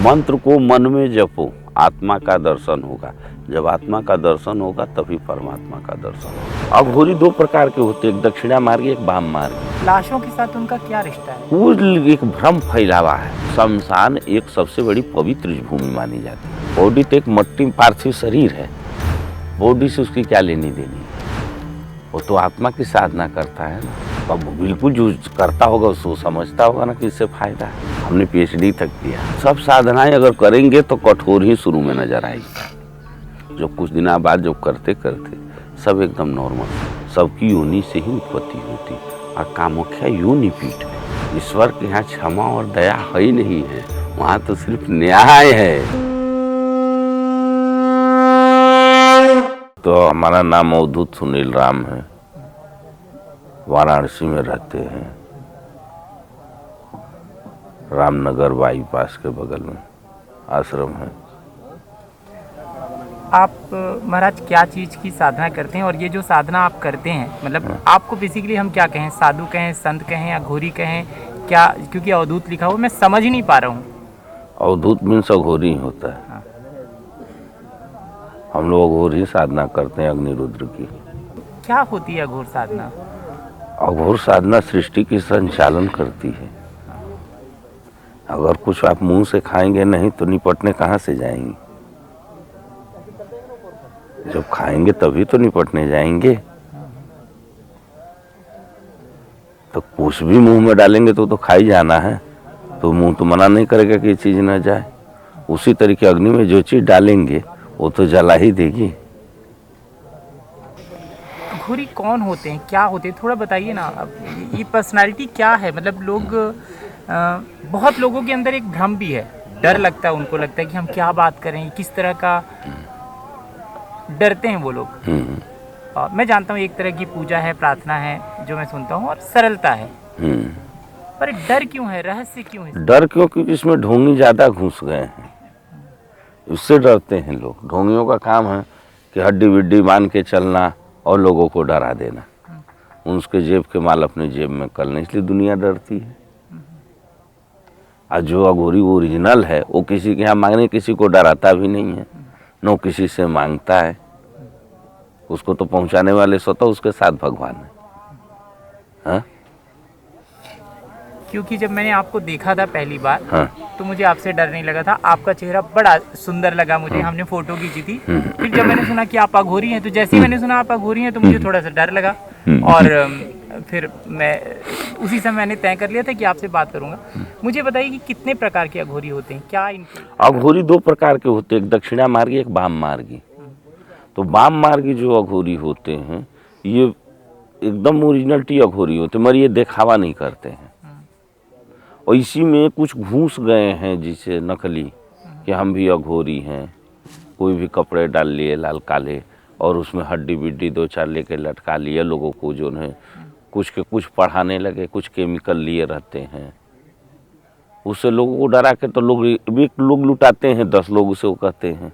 मंत्र को मन में जपो, आत्मा का दर्शन होगा। जब आत्मा का दर्शन होगा तभी परमात्मा का दर्शन होगा। अघोरी दो प्रकार के होते हैं, एक दक्षिणा मार्गी, एक वाम मार्गी। लाशों के साथ उनका क्या रिश्ता है? वो एक भ्रम फैला हुआ है। शमशान एक सबसे बड़ी पवित्र भूमि मानी जाती है। बॉडी तो एक मट्टी पार्थिव शरीर है, बॉडी से उसकी क्या लेनी देनी है? वो तो आत्मा की साधना करता है ना। अब बिल्कुल जो करता होगा उसको समझता होगा ना कि इससे फायदा है। हमने PhD तक किया। सब साधनाएं अगर करेंगे तो कठोर ही शुरू में नजर आएगी। जो कुछ दिनों बाद जो करते करते सब एकदम नॉर्मल, सबकी योनि से ही उत्पत्ति होती। और कामुख्या योनि पीठ है। ईश्वर के यहाँ क्षमा और दया है ही नहीं है, वहाँ तो सिर्फ न्याय है। तो हमारा नाम अवधूत सुनील राम है, वाराणसी में रहते हैं, रामनगर बाईपास के बगल में आश्रम है। आप महाराज क्या चीज़ की साधना करते हैं, और ये जो साधना आप करते हैं, मतलब आपको बेसिकली हम क्या कहें, साधु कहें, संत कहें या अघोरी कहें क्या? क्योंकि अवधूत लिखा हुआ मैं समझ ही नहीं पा रहा हूँ। अवधूत मीन्स अघोरी होता है। हाँ। हम लोग अघोरी साधना करते हैं अग्निरुद्र की। क्या होती है अघोर साधना? अघोर साधना सृष्टि की संचालन करती है। अगर कुछ आप मुंह से खाएंगे नहीं तो निपटने कहाँ से जाएंगे? जब खाएंगे तभी तो निपटने जाएंगे। तो कुछ भी मुंह में डालेंगे तो खा ही जाना है। तो मुंह तो मना नहीं करेगा कि ये चीज न जाए। उसी तरीके अग्नि में जो चीज डालेंगे वो तो जला ही देगी। अघोरी कौन होते हैं, क्या होते हैं, थोड़ा बताइए ना। अब ये पर्सनालिटी क्या है? मतलब लोग बहुत लोगों के अंदर एक भ्रम भी है, डर लगता है, उनको लगता है कि हम क्या बात करें, किस तरह का, डरते हैं वो लोग। और मैं जानता हूँ एक तरह की पूजा है, प्रार्थना है जो मैं सुनता हूँ, और सरलता है। पर डर क्यों है, रहस्य क्यों है? डर क्यों? क्योंकि इसमें ढोंगी ज्यादा घुस गए हैं, उससे डरते हैं लोग। ढोंगियों का काम है कि हड्डी विड्डी बांध के चलना और लोगों को डरा देना, उसके जेब के माल अपने जेब में कर लें, इसलिए दुनिया डरती है। और जो अघोरी ओरिजिनल है वो किसी के यहाँ मांगने किसी को डराता भी नहीं है, न किसी से मांगता है। उसको तो पहुंचाने वाले स्वतः उसके साथ भगवान है। हाँ? क्योंकि जब मैंने आपको देखा था पहली बार, हाँ। तो मुझे आपसे डर नहीं लगा था। आपका चेहरा बड़ा सुंदर लगा मुझे, हमने फोटो खींची थी। फिर जब मैंने सुना कि आप अघोरी हैं, तो जैसे ही मैंने सुना आप अघोरी हैं तो मुझे थोड़ा सा डर लगा। और फिर मैं उसी समय मैंने तय कर लिया था कि आपसे बात करूंगा। मुझे बताइए कि कितने प्रकार के अघोरी होते हैं, क्या इनके? अघोरी दो प्रकार के होते हैं, एक दक्षिणा मार्गी, एक वाम मार्गी। तो वाम मार्गी जो अघोरी होते हैं ये एकदम ओरिजिनलिटी अघोरी होते हैं, मगर ये दिखावा नहीं करते हैं। और इसी में कुछ घुस गए हैं जिसे नकली कि हम भी अघोरी हैं। कोई भी कपड़े डाल लिए लाल काले और उसमें हड्डी बिड्डी दो चार लेके लटका लिए, लोगों को जो है कुछ के कुछ पढ़ाने लगे, कुछ केमिकल लिए रहते हैं। उससे लोगों को डरा के तो लोग लुटाते हैं, 10 लोग उसे वो कहते हैं।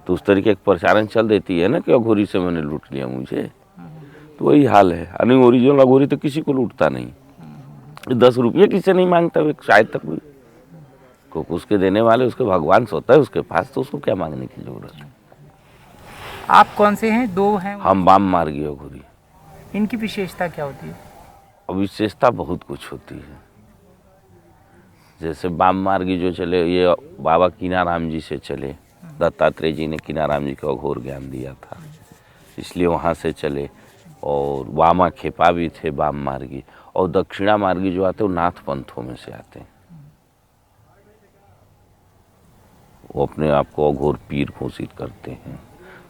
तो उस तरीके एक प्रचारण चल देती है ना कि अघोरी से मैंने लूट लिया मुझे। तो वही हाल है। यानी ओरिजिनल अघोरी तो किसी को लूटता नहीं, 10 रुपये किसी नहीं मांगता शायद तक भी। को उसके देने वाले उसके भगवान सोता है उसके पास, तो उसको क्या मांगने की जरूरत है। आप कौन से हैं? 2 हैं? हम वाम मार्गी अघोरी। इनकी विशेषता क्या होती है? और विशेषता बहुत कुछ होती है। जैसे वाम मार्गी जो चले, ये बाबा कीनाराम जी से चले। दत्तात्रेय जी ने कीनाराम जी को अघोर ज्ञान दिया था, इसलिए वहाँ से चले। और वामा खेपा भी थे वाम मार्गी। और दक्षिणा मार्गी जो आते हैं वो नाथ पंथों में से आते हैं। वो अपने आप को अघोर पीर घोषित करते हैं।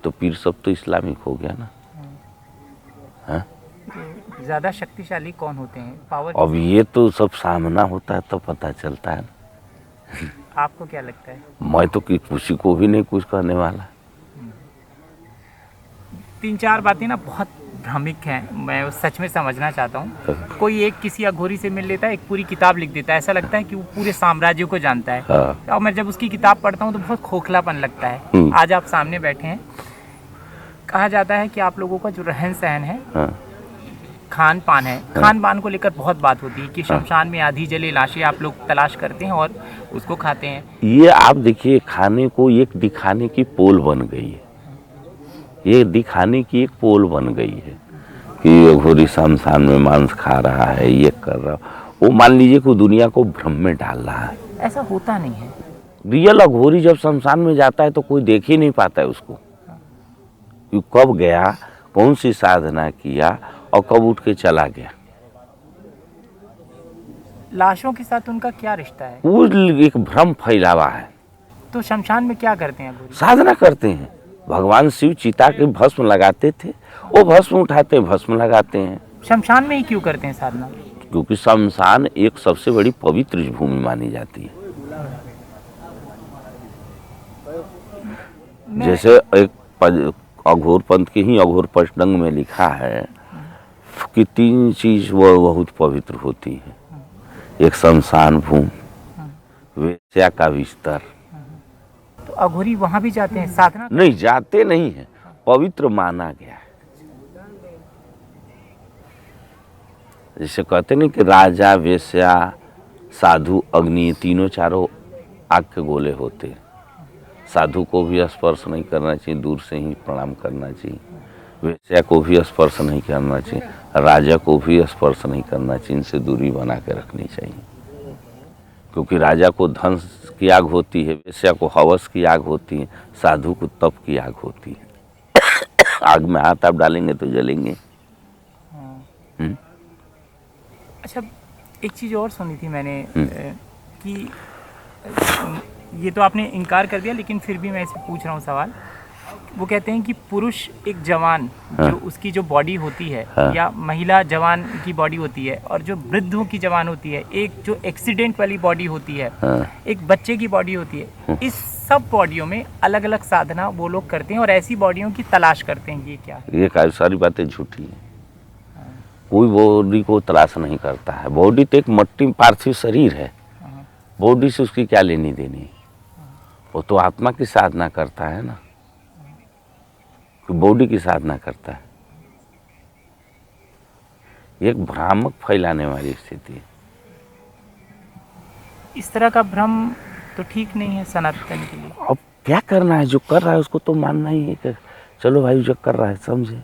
तो पीर सब तो इस्लामिक हो गया ना। हाँ? ज्यादा शक्तिशाली कौन होते हैं, पावर? अब ये तो सब सामना होता है तो पता चलता है। आपको क्या लगता है? मैं तो किसी को भी नहीं कुछ कहने वाला। 3-4 बातें ना बहुत भ्रामिक हैं, मैं सच में समझना चाहता हूँ। कोई एक किसी अघोरी से मिल लेता है, एक पूरी किताब लिख देता है, ऐसा लगता है कि वो पूरे साम्राज्य को जानता है। हाँ। और मैं जब उसकी किताब पढ़ता हूँ तो बहुत खोखलापन लगता है। आज आप सामने बैठे हैं, कहा जाता है कि आप लोगों का जो रहन सहन है, हाँ। खान पान है, खान पान को लेकर बहुत बात होती है कि शमशान में आधी जली लाशें आप लोग तलाश करते हैं और उसको खाते हैं। ये आप देखिए, खाने को एक दिखाने की पोल बन गई है, ये दिखाने की एक पोल बन गई है कि ये घोरी शमशान में मांस खा रहा है, ये कर रहा, वो मान लीजिए कि दुनिया को भ्रम में डाल रहा है। ऐसा होता नहीं है। रियल अघोरी जब शमशान में जाता है तो कोई देख ही नहीं पाता है उसको, कि कब गया, कौन सी साधना किया और कब उठ के चला गया। लाशों के साथ उनका क्या रिश्ता है? वो एक भ्रम फैला हुआ है। तो शमशान में क्या करते हैं अघोरी? साधना करते हैं। भगवान शिव चिता के भस्म लगाते थे, वो भस्म उठाते हैं, भस्म लगाते हैं। शमशान में ही क्यों करते हैं साधना? क्योंकि शमशान एक सबसे बड़ी पवित्र भूमि मानी जाती है। जैसे एक अघोर पंथ के ही अघोर पंचदंग में लिखा है कि 3 चीज वो बहुत पवित्र होती है। एक शमशान भूमि, वेश्या का बिस्तर। तो अघोरी वहां भी जाते हैं साधना? नहीं, जाते नहीं है, पवित्र माना गया है। जैसे कहते नहीं कि राजा, वेश्या, साधु, अग्नि, तीनों चारों आग के गोले होते हैं। साधु को भी स्पर्श नहीं करना चाहिए, दूर से ही प्रणाम करना चाहिए। वेश्या को भी स्पर्श नहीं करना चाहिए, राजा को भी स्पर्श नहीं करना चाहिए, इनसे दूरी बना के रखनी चाहिए। क्योंकि राजा को धन की आग होती है, वेश्या को हवस की आग होती है, साधु को तप की आग होती है। आग में हाथ आप डालेंगे तो जलेंगे। अच्छा, एक चीज़ और सुनी थी मैंने कि ये तो आपने इनकार कर दिया, लेकिन फिर भी मैं इसे पूछ रहा हूँ सवाल। वो कहते हैं कि पुरुष एक जवान, जो उसकी जो बॉडी होती है, या महिला जवान की बॉडी होती है, और जो वृद्धों की जवान होती है, एक जो एक्सीडेंट वाली बॉडी होती है, एक बच्चे की बॉडी होती है, इस सब बॉडियों में अलग अलग साधना वो लोग करते हैं और ऐसी बॉडियों की तलाश करते हैं। ये क्या? ये सारी बातें झूठी है। कोई बॉडी को तलाश नहीं करता है। बॉडी तो एक मट्टी पार्थिव शरीर है, बॉडी से उसकी क्या लेनी देनी। वो तो आत्मा की साधना करता है ना, बॉडी की साधना करता है। एक भ्रामक फैलाने वाली स्थिति है। इस तरह का भ्रम तो ठीक नहीं है सनातन के लिए। अब क्या करना है, जो कर रहा है उसको तो मानना ही है कि चलो भाई जो कर रहा है समझे।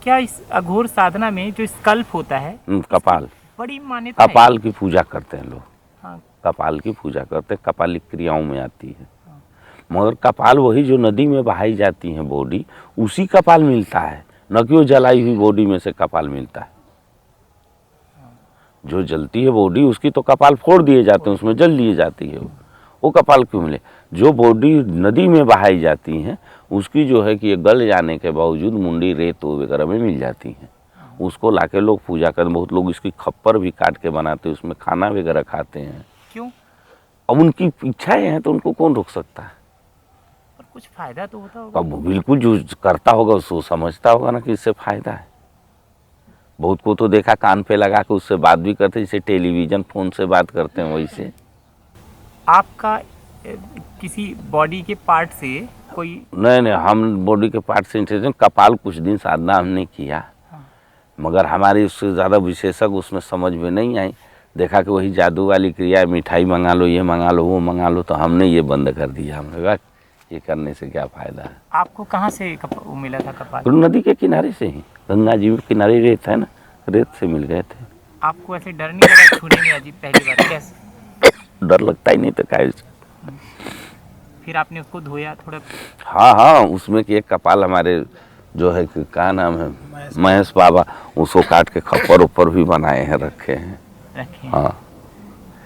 क्या इस अघोर साधना में जो स्कल्प होता है, कपाल, बड़ी मान्यता है? कपाल की पूजा करते हैं लोग। हाँ। कपाल की पूजा करते हैं, कपालिक क्रियाओं में आती है। मगर कपाल वही जो नदी में बहाई जाती है बॉडी, उसी कपाल मिलता है, न कि वो जलाई हुई बॉडी में से कपाल मिलता है। जो जलती है बॉडी उसकी तो कपाल फोड़ दिए जाते हैं, उसमें जल दिए जाती है। वो कपाल क्यों मिले? जो बॉडी नदी में बहाई जाती हैं उसकी जो है कि ये गल जाने के बावजूद मुंडी रेत वगैरह में मिल जाती हैं, उसको लाके लोग पूजा करते। बहुत लोग इसकी खप्पर भी काट के बनाते हैं, उसमें खाना वगैरह खाते हैं। क्यों? अब उनकी इच्छाएं हैं तो उनको कौन रोक सकता है। और कुछ फायदा तो होता होगा। अब बिल्कुल जो करता होगा उसको समझता होगा ना कि इससे फायदा है। बहुत को तो देखा कान पे लगा के उससे बात भी करते, जैसे टेलीविजन फोन से बात करते हैं वैसे। आपका किसी बॉडी के पार्ट से कोई? नहीं, हम बॉडी के पार्ट से इंटरेस्ट, कपाल कुछ दिन साधना हमने किया, मगर हमारी उससे ज़्यादा विशेषज्ञ उसमें समझ में नहीं आई। देखा कि वही जादू वाली क्रिया है, मिठाई मंगा लो, ये मंगा लो, वो मंगा लो, तो हमने ये बंद कर दिया। हमने कहा ये करने से क्या फ़ायदा है। आपको कहाँ से वो मिला था कपाल? तो नदी के किनारे से ही, गंगा जी के किनारे रेत है ना, रेत से मिल गए थे। आपको ऐसे डर नहीं लगा छूने में? अजीब, पहली बार। कैसे? डर लगता ही नहीं तो क्या। फिर आपने उसको धोया थोड़ा? हाँ, उसमें कि एक कपाल हमारे जो है कि क्या नाम है, महेश बाबा, उसको काट के खप्पर ऊपर भी बनाए हैं, रखे हैं। हाँ।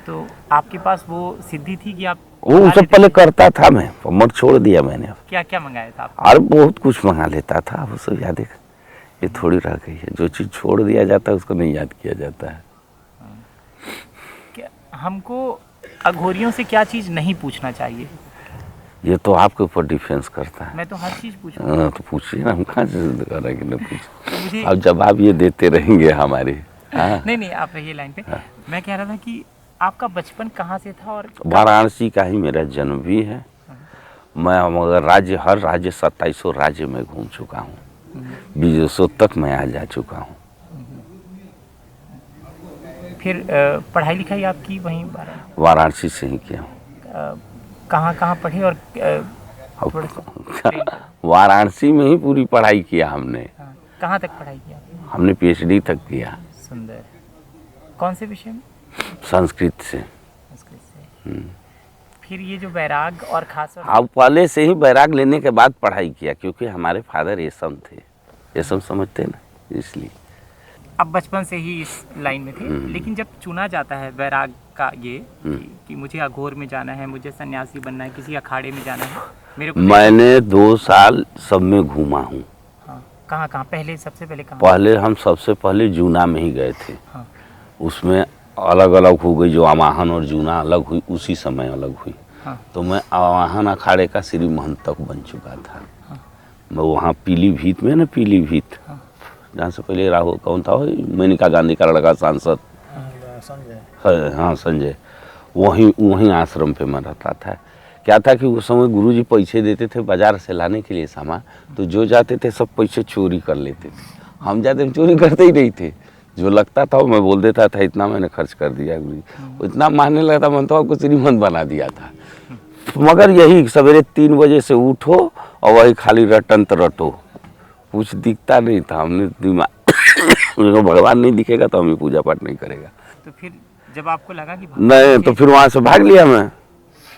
तो आपके पास वो सिद्धि थी कि आप वो उससे पहले करता था मैं, मत छोड़ दिया मैंने। अब क्या क्या मंगाया था आप? और बहुत कुछ मंगा लेता था, वो सब याद है। ये थोड़ी रह गई है, जो चीज़ छोड़ दिया जाता है उसको नहीं याद किया जाता है। हमको अघोरियों से क्या चीज़ नहीं पूछना चाहिए? ये तो आपके ऊपर डिफेंस करता है। मैं तो हर चीज़ पूछूंगा। तो पूछिए ना, हम कहाँ से कर रहे हैं कि नहीं पूछ। मुझे अब जवाब ये देते रहेंगे हमारे। हाँ। नहीं, आप रहिए लाइन पे। हाँ। मैं कह रहा था कि आपका बचपन कहाँ से था? और वाराणसी का ही मेरा जन्म भी है। मैं मगर राज्य, हर राज्य 2700 राज्य में घूम चुका हूँ। विदेशों तक मैं आ जा चुका हूँ। फिर पढ़ाई लिखाई आपकी वहीं वाराणसी से ही किया हूँ। कहाँ कहाँ पढ़ी और थोड़ा सा वाराणसी में ही पूरी पढ़ाई किया हमने। कहाँ तक पढ़ाई किया हमने PhD तक किया। सुंदर। कौन से विषय में? संस्कृत से। संस्कृत से। फिर ये जो वैराग और खास आप पहले से ही वैराग लेने के बाद पढ़ाई किया, क्योंकि हमारे फादर एसम थे, एसम समझते ना, इसलिए। अब बचपन से ही इस लाइन में थे, लेकिन जब चुना जाता है वैराग का ये कि मुझे अघोर में जाना है, मुझे सन्यासी बनना है, किसी अखाड़े में जाना है, मेरे को मैंने 2 साल सब में घूमा हूँ। हाँ, कहाँ कहाँ पहले, सबसे पहले कहाँ? पहले हम सबसे पहले जूना में ही गए थे। हाँ। उसमें अलग अलग हो गई, जो आवाहन और जूना अलग हुई, उसी समय अलग हुई। हाँ। तो मैं आवाहन अखाड़े का श्री महंत तक बन चुका था। हाँ। मैं वहाँ पीलीभीत में ना, पीलीभीत, हाँ। जहाँ से पहले राहुल कौन था, मेनका गांधी का लड़का सांसद, संजय। हाँ, संजय। वहीं आश्रम पे मैं रहता था। क्या था कि उस समय गुरुजी पैसे देते थे बाजार से लाने के लिए सामान, तो जो जाते थे सब पैसे चोरी कर लेते थे। हम जाते हम चोरी करते ही नहीं थे, जो लगता था मैं बोल देता था इतना मैंने खर्च कर दिया गुरुजी। इतना मानने लगा था, मन तो आपको श्रीमंत बना दिया था। मगर यही सवेरे 3 बजे से उठो और वही खाली रटन रटो, कुछ दिखता नहीं था। हमने दिमाग भगवान नहीं दिखेगा तो हमें पूजा पाठ नहीं करेगा। तो फिर जब आपको लगा कि नहीं, तो फिर वहाँ से भाग लिया मैं।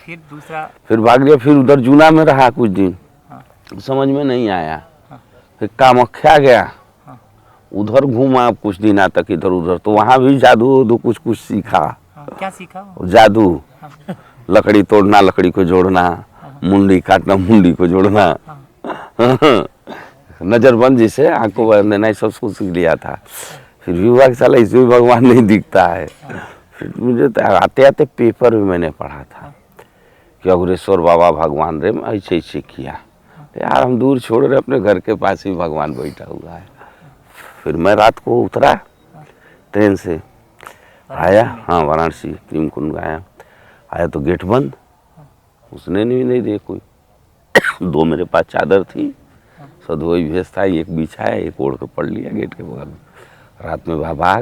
फिर भाग लिया, फिर उधर जूना में रहा कुछ दिन। हाँ। समझ में नहीं आया। हाँ। फिर कामाख्या गया। हाँ। उधर घूमा कुछ दिन तक इधर उधर, तो वहाँ भी जादू कुछ सीखा। हाँ। क्या सीखा? जादू। हाँ। लकड़ी तोड़ना, लकड़ी को जोड़ना। हाँ। मुंडी काटना, मुंडी को जोड़ना। हाँ। नजरबंद जिसे आंख को बंद देना, सब कुछ सीख लिया था। फिर भी हुआ कि साला इसमें भगवान नहीं दिखता है। फिर मुझे आते आते पेपर में मैंने पढ़ा था कि अग्रेश्वर बाबा भगवान रे, ऐसे ऐसे किया। यार हम दूर छोड़ रहे, अपने घर के पास ही भगवान बैठा हुआ है। फिर मैं रात को उतरा ट्रेन से, आया, हाँ वाराणसी त्रिमकुंड आया तो गेट बंद, उसने नहीं दिए कोई। 2 मेरे पास चादर थी, सदोई भेस था, एक बिछाया, एक ओढ़ के पढ़ लिया गेट के बगल में। रात में बाबा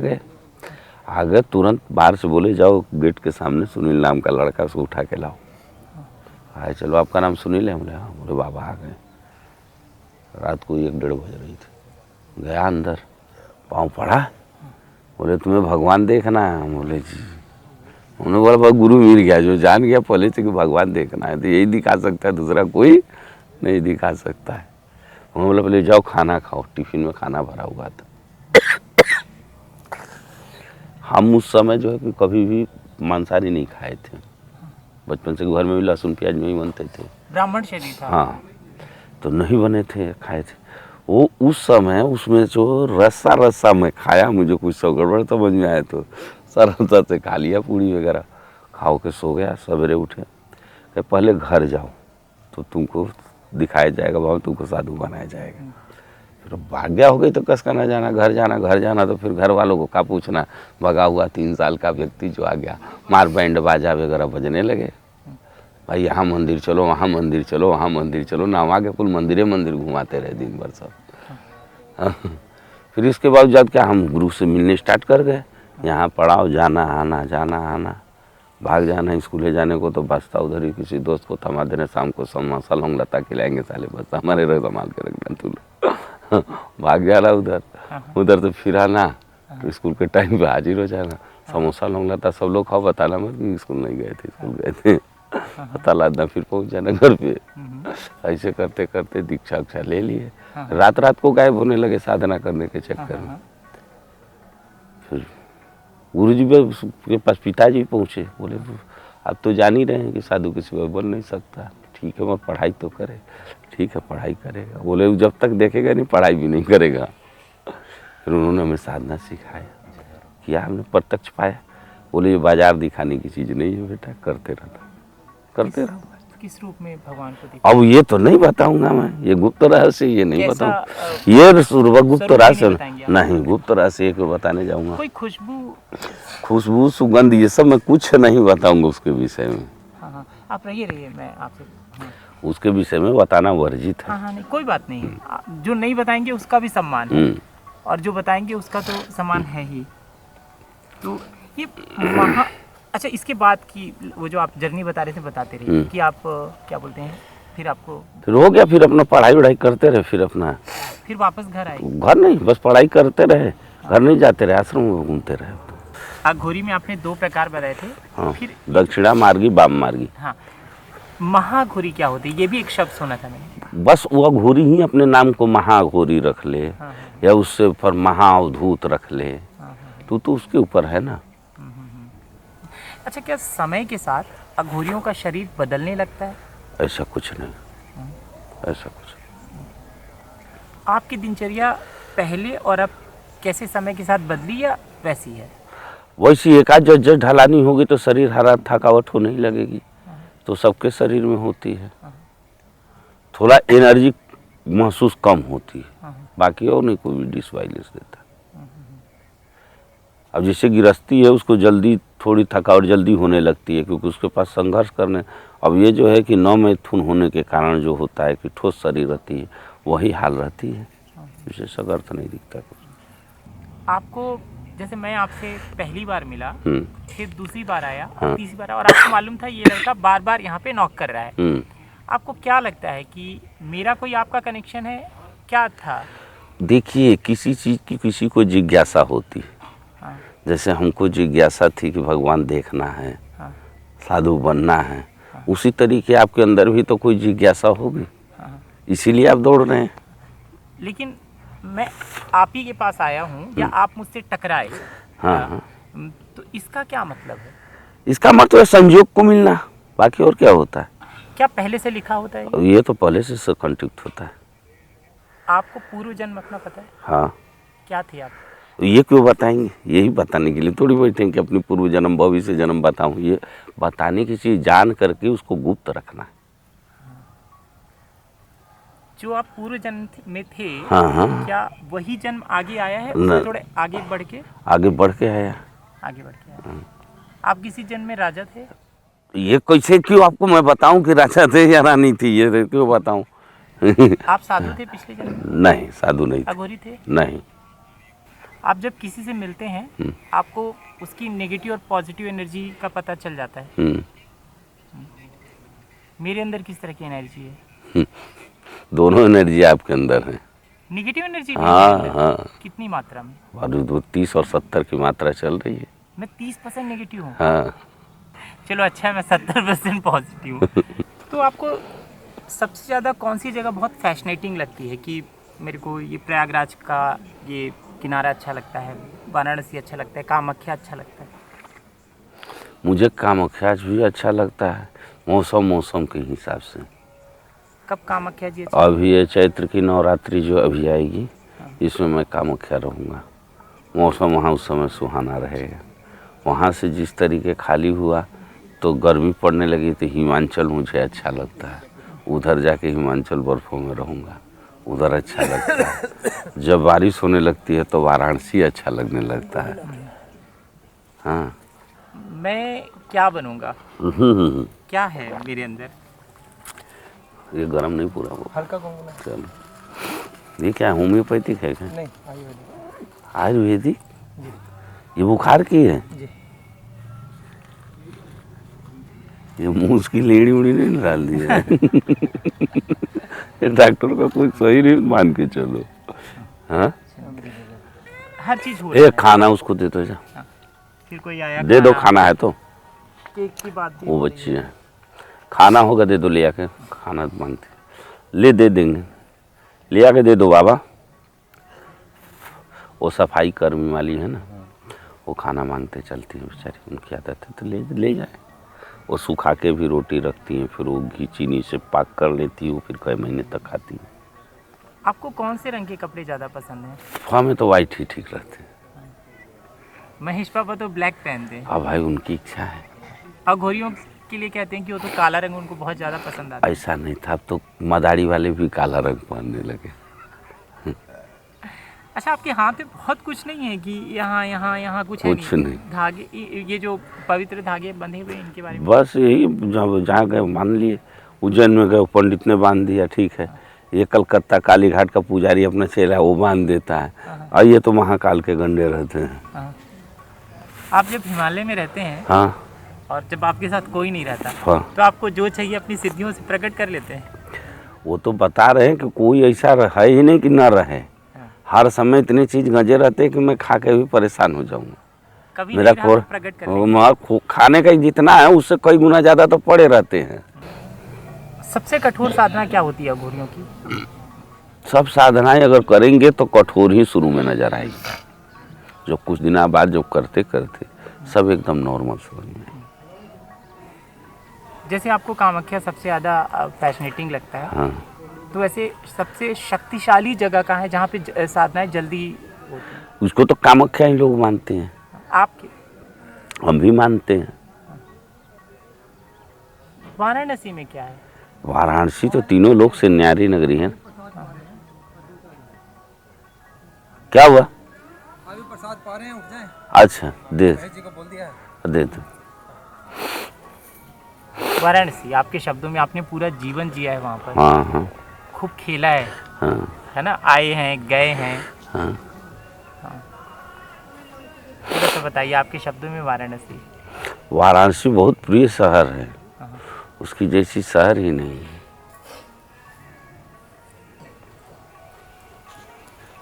आ गए तुरंत, बाहर से बोले जाओ गेट के सामने सुनील नाम का लड़का, उसको उठा के लाओ। आए, चलो आपका नाम सुनील है? बोले हाँ। बोले बाबा आ गए। रात को 1-1:30 बज रही थी। गया अंदर, पाँव पड़ा, बोले तुम्हें भगवान देखना है? बोले जी। उन्होंने बोला भाई गुरु मिल गया, जो जान गया पहले से कि भगवान देखना है तो यही दिखा सकता है, दूसरा कोई नहीं दिखा सकता है। उन्होंने बोला पहले जाओ खाना खाओ। टिफिन में खाना भरा हुआ था। हम उस समय जो है कि कभी भी मांसाहारी नहीं खाए थे। बचपन से घर में भी लहसुन प्याज नहीं बनते थे। ब्राह्मण शरीर था। हाँ, तो नहीं बने थे, खाए थे वो। उस समय उसमें जो रस्सा मैं खाया, मुझे कुछ सब गड़बड़ समझ में आया तो सरलता से खा लिया, पूड़ी वगैरह खाओ के सो गया। सवेरे उठे कि पहले घर जाओ तो तुमको दिखाया जाएगा, बाबा तुमको साधु बनाया जाएगा। फिर भाग्य हो गई तो कस का ना जाना, घर जाना। तो फिर घर वालों को क्या पूछना, भगा हुआ 3 साल का व्यक्ति जो आ गया, मार बैंड बाजा वगैरह बजने लगे। भाई यहाँ मंदिर चलो, वहाँ मंदिर चलो, वहाँ मंदिर चलो, नावा के कुल मंदिर घुमाते रहे दिन भर सब। फिर इसके बाद जब क्या हम गुरु से मिलने स्टार्ट कर गए। यहाँ पढ़ाओ, जाना आना, भाग जाना स्कूले जाने को तो बसता उधर ही किसी दोस्त को थमा देने, शाम को समोसा लौंग लता खिलाएंगे, साले बस हमारे रह संभाल के रखना तू। भाग जाना उधर तो फिर आना, तो स्कूल के टाइम पे हाजिर हो जाना। समोसा लौंग लता सब लोग खाओ, बताना मत कि स्कूल नहीं गए थे, स्कूल गए थे। पता लादना, फिर पहुंच जाना घर पे। ऐसे करते करते दीक्षा ले लिए। रात को गायब होने लगे साधना करने के चक्कर में। फिर गुरुजी के पास पिताजी पहुँचे, बोले अब तो जान ही रहे हैं कि साधु के सिवा बन नहीं सकता। ठीक है, मैं पढ़ाई तो करे। ठीक है, पढ़ाई करेगा। बोले जब तक देखेगा नहीं पढ़ाई भी नहीं करेगा। फिर उन्होंने हमें साधना सिखाया, किया, हमने प्रत्यक्ष पाया। बोले ये बाजार दिखाने की चीज़ नहीं है बेटा, करते रहना। किस रूप में भगवान को देखा? अब ये तो नहीं बताऊंगा मैं, ये गुप्त रहस्य, ये नहीं बताऊंगा। ये गुप्त रहस्य नहीं, गुप्त रहस्य एक बताने जाऊंगा। कोई खुशबू सुगंध ये सब मैं कुछ नहीं बताऊंगा उसके विषय में। हाँ, आप रहिए मैं आपसे। उसके विषय में बताना वर्जित है। हाँ हाँ, नहीं कोई बात नहीं, जो नहीं बताएंगे उसका भी सम्मान है और जो बताएंगे उसका तो सम्मान है ही। तो ये अच्छा, इसके बाद की वो जो आप जर्नी बता रहे थे, बताते रहिए कि आप क्या बोलते हैं, फिर आपको फिर हो गया, फिर अपना पढ़ाई वढ़ाई करते रहे, फिर अपना फिर वापस घर आए। घर नहीं, बस पढ़ाई करते रहे, घर नहीं जाते रहे, आश्रम में घूमते रहे। अघोरी में आपने 2 प्रकार बताए थे। हाँ, फिर दक्षिणा मार्गी, वाम मार्गी। हाँ, महाघोरी क्या होती है, ये भी एक शब्द सुना था मैंने। बस वो अघोरी ही अपने नाम को महाघोरी रख ले, हाँ, या उससे ऊपर महाअवधूत रख ले, हाँ, तो उसके ऊपर है ना। अच्छा, क्या समय के साथ अघोरियों का शरीर बदलने लगता है? ऐसा कुछ नहीं, ऐसा कुछ। आपकी दिनचर्या पहले और अब कैसे समय के साथ बदली या वैसी है? वैसी एकाध जज ढलानी होगी तो शरीर हरा थकावट हो नहीं लगेगी, तो सबके शरीर में होती है। थोड़ा एनर्जी महसूस कम होती है, बाकी और नहीं कोई भी डिसवाइलेंस देता। अब जैसे गृहस्थी है, उसको जल्दी थोड़ी थकावट जल्दी होने लगती है, क्योंकि उसके पास संघर्ष करने। अब ये जो है कि 9 मैथुन होने के कारण जो होता है कि ठोस शरीर रहती है, वही हाल रहती है, विशेष अर्थ नहीं दिखता कुछ। आपको जैसे मैं आपसे पहली बार मिला, फिर दूसरी बार आया और हाँ। तीसरी बार, और आपको मालूम था ये लड़का बार बार यहाँ पे नॉक कर रहा है। आपको क्या लगता है कि मेरा कोई आपका कनेक्शन है, क्या था? देखिए, किसी चीज़ की किसी को जिज्ञासा होती है। हाँ, जैसे हमको जिज्ञासा थी कि भगवान देखना है, हाँ, साधु बनना है, उसी तरीके आपके अंदर भी तो कोई जिज्ञासा होगी, हाँ। इसीलिए आप दौड़ रहे हैं। लेकिन मैं आप ही के पास आया हूँ या आप मुझसे टकराए, हाँ। तो इसका क्या मतलब है? इसका मतलब है संयोग को मिलना, बाकी और क्या होता है। क्या पहले से लिखा होता है? और ये तो पहले से कंटिन्यू होता है। आपको पूर्व जन्म अपना पता है? हाँ, क्या थे आप? ये क्यों बताएंगे? यही बताने के लिए थोड़ी बैठे हैं कि अपनी पूर्व जन्म भविष्य जन्म बताऊं। ये बताने की चीज़ जान करके उसको गुप्त रखना है। जो आप पूर्व जन्म में थे, हाँ। क्या वही जन्म आगे आया है? न- उससे थोड़े आगे बढ़ के आया। आगे बढ़ के आया। आप किसी जन्म में राजा थे? ये कैसे क्यों आपको मैं बताऊं कि राजा थे या रानी थी? ये क्यों बताऊं? आप साधु थे पिछले जन्म में? नहीं, साधु नहीं थे। अघोरी थे? नहीं। आप जब किसी से मिलते हैं, आपको उसकी नेगेटिव और पॉजिटिव एनर्जी का पता चल जाता है। मेरे अंदर किस तरह की एनर्जी है? दोनों एनर्जी आपके अंदर है। Negative energy? हाँ। कितनी मात्रा में? और 30 और 70 की मात्रा चल रही है। मैं 30% नेगेटिव हूँ? हाँ। चलो अच्छा है, मैं 70% पॉजिटिव हूँ। तो आपको सबसे ज़्यादा कौन सी जगह बहुत फैशनेटिंग लगती है कि मेरे को ये प्रयागराज का ये किनारा अच्छा लगता है, वाराणसी अच्छा लगता है, कामाख्या अच्छा लगता है? मुझे कामाख्या भी अच्छा लगता है, मौसम के हिसाब से। कब कामाख्या जी अच्छा? अभी ये चैत्र की नवरात्रि जो अभी आएगी, इसमें मैं कामाख्या रहूँगा। मौसम वहाँ उस समय सुहाना रहेगा। वहाँ से जिस तरीके खाली हुआ तो गर्मी पड़ने लगी, तो हिमाचल मुझे अच्छा लगता है। उधर जाके हिमाचल बर्फ़ों में रहूँगा, उधर अच्छा लगता है। जब बारिश होने लगती है तो वाराणसी अच्छा लगने लगता है। हाँ। मैं क्या बनूंगा? क्या है मेरे अंदर? ये गरम नहीं पूरा वो हल्का गुनगुना। चलो, ये क्या है, होम्योपैथिक है क्या? नहीं, आयुर्वेदिक। आयुर्वेदिक? ये बुखार की है? जी। ये मुंह उसकी लेड़ी उड़ी नहीं डाल दी है। ये डॉक्टर का कोई सही नहीं मान के चलो। हाँ, हर चीज हो एक खाना उसको दे दो, जा फिर कोई आया दे दो, खाना है तो। केक की बात भी वो हो रही बच्ची है, खाना होगा दे दो, ले आके। खाना तो मांगते, ले दे देंगे, ले आके दे दो बाबा। वो सफाई कर्मी वाली है ना, वो खाना मांगते चलती है बेचारी, उनकी आदत है तो ले जाए। वो सुखा के भी रोटी रखती हैं, फिर वो घी चीनी से पाक कर लेती है, वो फिर कई महीने तक खाती है। आपको कौन से रंग के कपड़े ज़्यादा पसंद हैं? हमें तो वाइट ही ठीक रहते हैं। महेश पापा तो ब्लैक पहनते हैं। अब भाई उनकी इच्छा है। अघोरियों के लिए कहते हैं कि वो तो काला रंग उनको बहुत ज़्यादा पसंद आता है। ऐसा नहीं था, अब तो मदारी वाले भी काला रंग पहनने लगे। अच्छा, आपके हाथ में बहुत कुछ नहीं है कि यहाँ कुछ है? कुछ नहीं। धागे, ये जो पवित्र धागे बंधे हुए हैं, इनके बारे में? बस यही, जब जहाँ गए मान लिए उज्जैन में गए, पंडित ने बांध दिया, ठीक है। ये कलकत्ता काली घाट का पुजारी अपना चेला वो बांध देता है, और ये तो महाकाल के गंडे रहते हैं। हाँ। आप जब हिमालय में रहते हैं, हाँ और जब आपके साथ कोई नहीं रहता, हाँ, तो आपको जो चाहिए अपनी सिद्धियों से प्रकट कर लेते हैं। वो तो बता रहे हैं कि कोई ऐसा है ही नहीं कि न रहे। हर समय इतनी चीज गंजे रहते हैं कि मैं खा के भी परेशान हो जाऊंगा। कभी मेरा नहीं रहा तो प्रकट कर लेंगे। खाने का जितना है उससे कई गुना ज्यादा तो पड़े रहते हैं। सबसे कठोर साधना क्या होती है अघोरियों की? सब साधनाएं अगर करेंगे तो कठोर ही शुरू में नजर आएगी, जो कुछ दिन बाद जो करते करते सब एकदम नॉर्मल समझ में। जैसे आपको कामाख्या सबसे ज़्यादा फैसिनेटिंग लगता है, हाँ, तो ऐसे सबसे शक्तिशाली जगह कहाँ है जहाँ पे साधनाएं जल्दी होती हैं? उसको तो कामाख्या ही लोग मानते हैं, आपके? हम भी मानते हैं। वाराणसी में क्या है? वाराणसी तो तीनों लोग से न्यारी नगरी है। क्या हुआ? अभी प्रसाद पा रहे हैं, उठ जाएं। अच्छा दे जी को बोल दिया है। दे दो। वाराणसी आपके शब्दों में आपने पूरा जीवन जिया है वहाँ पर, हाँ हाँ खूब खेला है हाँ है ना? आए हैं, गए हैं। हाँ। थोड़ा सा बताइए आपके शब्दों में वाराणसी। वाराणसी बहुत प्रिय शहर है, उसकी जैसी शहर ही नहीं है।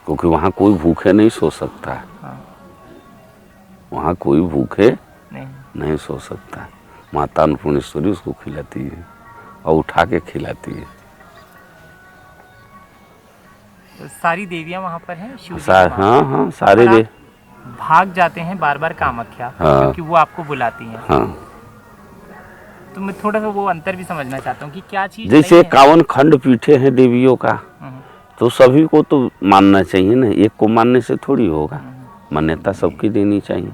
क्योंकि वहाँ कोई भूखे नहीं सो सकता है, वहाँ कोई भूखे नहीं सो सकता। माता अन्नपूर्णेश्वरी उसको खिलाती है और उठा के खिलाती है। तो सारी देवियाँ वहाँ पर हैं, शिव जी हाँ हाँ, सारे और आप भाग जाते हैं बार बार कामाख्या, हाँ, क्योंकि वो आपको बुलाती हैं। हाँ। तो मैं थोड़ा सा वो अंतर भी समझना चाहता हूँ कि क्या चीज़ जैसे 51 खंड पीठे हैं देवियों का, तो सभी को तो मानना चाहिए ना, एक को मानने से थोड़ी होगा। मान्यता सबकी देनी चाहिए।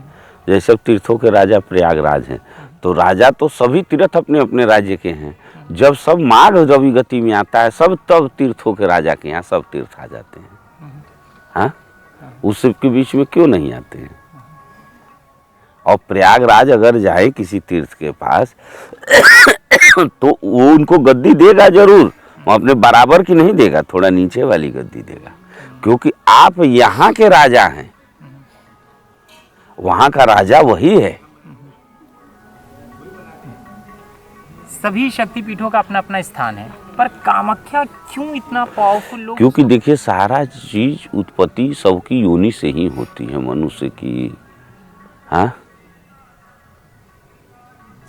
जैसे सब तीर्थों के राजा प्रयागराज हैं, तो राजा तो सभी तीर्थ अपने अपने राज्य के हैं। जब सब माघ रवि गति में आता है सब, तब तीर्थों के राजा के यहाँ सब तीर्थ आ जाते हैं। हाँ, उस सब के बीच में क्यों नहीं आते हैं? और प्रयागराज अगर जाए किसी तीर्थ के पास तो वो उनको गद्दी देगा जरूर, वो अपने बराबर की नहीं देगा, थोड़ा नीचे वाली गद्दी देगा, क्योंकि आप यहाँ के राजा हैं, वहाँ का राजा वही है। सभी शक्तिपीठों का अपना अपना स्थान है, पर कामाख्या क्यों इतना पावरफुल लोग? क्योंकि देखिए सारा चीज उत्पत्ति सबकी योनि से ही होती है, मनुष्य की, हाँ,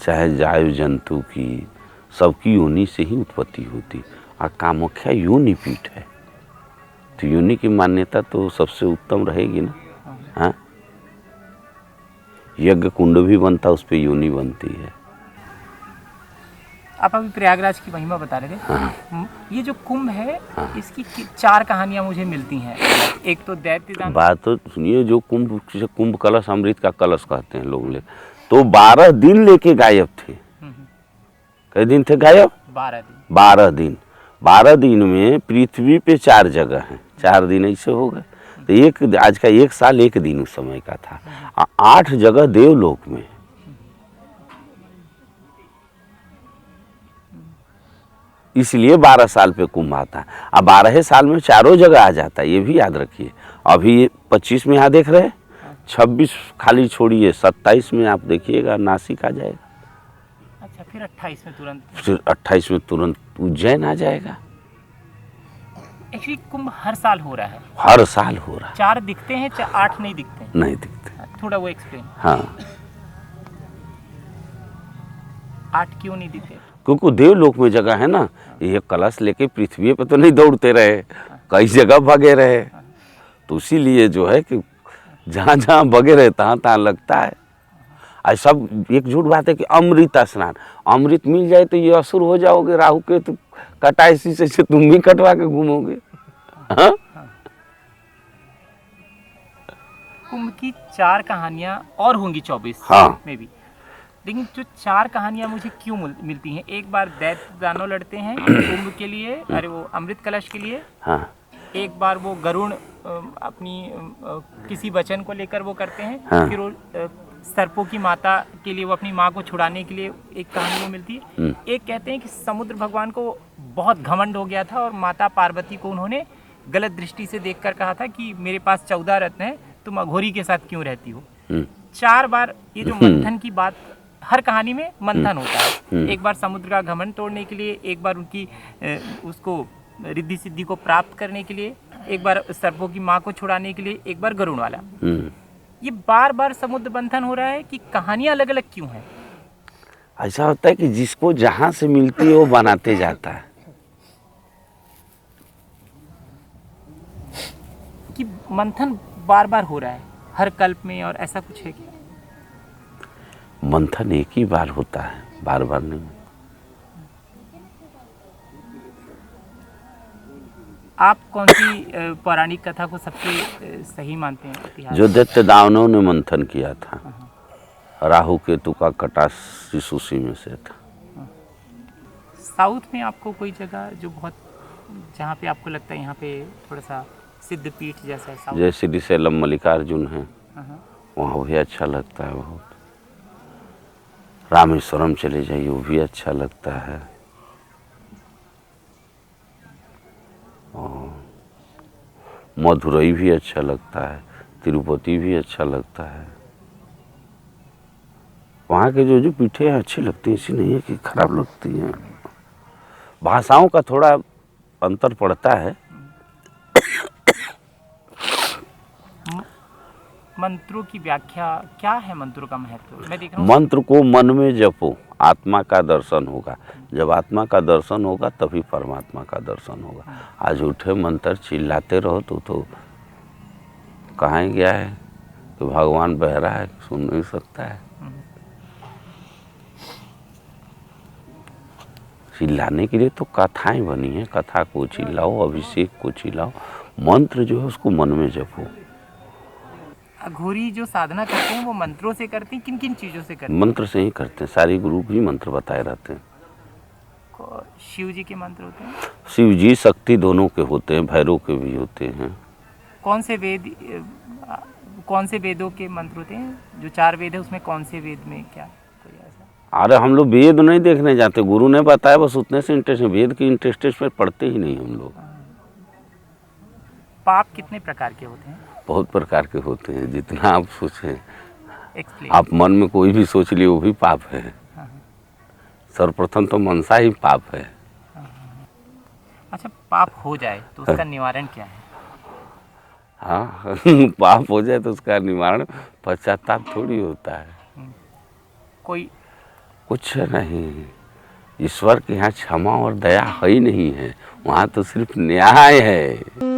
चाहे जीव जंतु की, सबकी योनि से ही उत्पत्ति होती। और कामाख्या योनि पीठ है, तो योनि की मान्यता तो सबसे उत्तम रहेगी ना। हाँ, यज्ञ कुंड भी बनता, उस पर योनि बनती है। आप अभी प्रयागराज की महिमा बता रहे थे। हाँ। ये जो कुंभ है, इसकी 4 कहानियां मुझे मिलती हैं। एक तो दैत्य दान। बात तो सुनिए, जो कुंभ कलश अमृत का कलश कहते हैं लोग, ले तो 12 दिन लेके गायब थे। कई दिन थे गायब? 12 दिन। 12 दिन। 12 दिन में पृथ्वी पे 4 जगह हैं, 4 दिन ऐसे हो गए। तो एक आज का 1 साल 1 दिन उस समय का था। 8 जगह देवलोक में, इसलिए 12 साल पे कुंभ आता है। अब 12 साल में 4 जगह आ जाता है, ये भी याद रखिए। अभी 25 में यहाँ देख रहे हैं, 26 खाली छोड़िए, 27 में आप देखिएगा नासिक आ जाएगा। अच्छा, फिर 28 में तुरंत, फिर 28 में तुरंत उज्जैन आ जाएगा। एक्चुअली कुंभ हर साल हो रहा है। हर साल हो रहा है। 4 दिखते हैं, 8 नहीं दिखते हैं। नहीं दिखते। थोड़ा वो एक्सप्लेन। हाँ, 8 क्यों नहीं दिखते? क्योंकि देवलोक में जगह है ना, ये कलश लेके पृथ्वी पे तो नहीं दौड़ते रहे, कई जगह भगे रहे, तो इसीलिए जो है कि जहाँ जहाँ भगे रहे तहाँ तहाँ लगता है। आज सब एक झूठ बात है कि अमृत स्नान, अमृत मिल जाए तो ये असुर हो जाओगे, राहु के तो कटा इसी से तुम भी कटवा के घूमोगे। हाँ? कुंभ की 4 कहानियां और होंगी 24 हाँ। में भी, लेकिन जो 4 कहानियां मुझे क्यों मिलती हैं? एक बार दैत्य दानव लड़ते हैं कुंभ के लिए, अरे वो अमृत कलश के लिए। हाँ। एक बार वो गरुड़ अपनी किसी वचन को लेकर वो करते हैं। हाँ। फिर वो सर्पों की माता के लिए, वो अपनी माँ को छुड़ाने के लिए एक कहानी में मिलती है। एक कहते हैं कि समुद्र भगवान को बहुत घमंड हो गया था और माता पार्वती को उन्होंने गलत दृष्टि से देखकर कहा था कि मेरे पास 14 रत्न है, तुम अघोरी के साथ क्यों रहती हो। 4 बार ये जो मंथन की बात, हर कहानी में मंथन होता है। एक बार समुद्र का घमंड तोड़ने के लिए, एक बार उनकी उसको रिद्धि सिद्धि को प्राप्त करने के लिए, एक बार सर्पों की माँ को छुड़ाने के लिए, एक बार गरुड़ वाला। ये बार बार समुद्र मंथन हो रहा है कि कहानियां अलग अलग क्यों हैं? ऐसा होता है कि जिसको जहां से मिलती है वो बनाते जाता है। कि मंथन बार बार हो रहा है हर कल्प में, और ऐसा कुछ है क्या? मंथन एक ही बार होता है, बार बार नहीं। आप कौन सी पौराणिक कथा को सबसे सही मानते हैं? इतिहास जो दैत्य दानवों ने मंथन किया था, राहु केतु का कटा इस उसी में से था। साउथ में आपको कोई जगह जो बहुत, जहाँ पे आपको लगता है यहाँ पे थोड़ा सा सिद्ध पीठ जैसा है? साउथ जैसे श्रीशैलम मल्लिकार्जुन है, हाँ। वहाँ भी अच्छा लगता है बहुत। रामेश्वरम चले जाइए, वो भी अच्छा लगता है। मदुरई भी अच्छा लगता है, तिरुपति भी अच्छा लगता है। वहाँ के जो पीठे अच्छी लगती हैं, ऐसी नहीं है कि खराब लगती हैं। भाषाओं का थोड़ा अंतर पड़ता है। मंत्रों की व्याख्या क्या है? मंत्रों का महत्व मैं देख रहा हूँ। मंत्र को मन में जपो, आत्मा का दर्शन होगा। जब आत्मा का दर्शन होगा तभी परमात्मा का दर्शन होगा। आज उठे मंत्र चिल्लाते रहो तो कहाँ गया है कि भगवान बहरा है, सुन नहीं सकता है। चिल्लाने के लिए तो कथाएं बनी हैं, कथा को चिल्लाओ, अभिषेक को चिल्लाओ। मंत्र जो है उसको मन में जपो। अघोरी जो साधना करते हैं वो मंत्रों से करते हैं? किन किन चीजों से करते हैं? मंत्र से ही करते हैं, सारी गुरु भी मंत्र बताए रहते हैं। शिव जी के मंत्र होते हैं? शिव जी शक्ति दोनों के होते हैं, भैरव के भी होते हैं। कौन से वेदों के मंत्र होते हैं? जो 4 वेद है उसमें कौन से वेद में क्या कोई ऐसा? अरे हम लोग वेद नहीं देखने जाते, गुरु ने बताया बस उतने से इंटरेस्ट है। वेद की इंटरेस्टेड पे पढ़ते ही नहीं हम लोग। पाप कितने प्रकार के होते हैं? बहुत प्रकार के होते हैं, जितना आप सोचें। एक्सप्लेन। आप मन में कोई भी सोच लिए वो भी पाप है। सर्वप्रथम तो मनसा ही पाप है। अच्छा, पाप हो जाए तो उसका निवारण क्या है? हाँ पाप हो जाए तो उसका निवारण पश्चाताप थोड़ी होता है। कोई कुछ नहीं, ईश्वर के यहाँ क्षमा और दया है ही नहीं है, वहाँ तो सिर्फ न्याय है।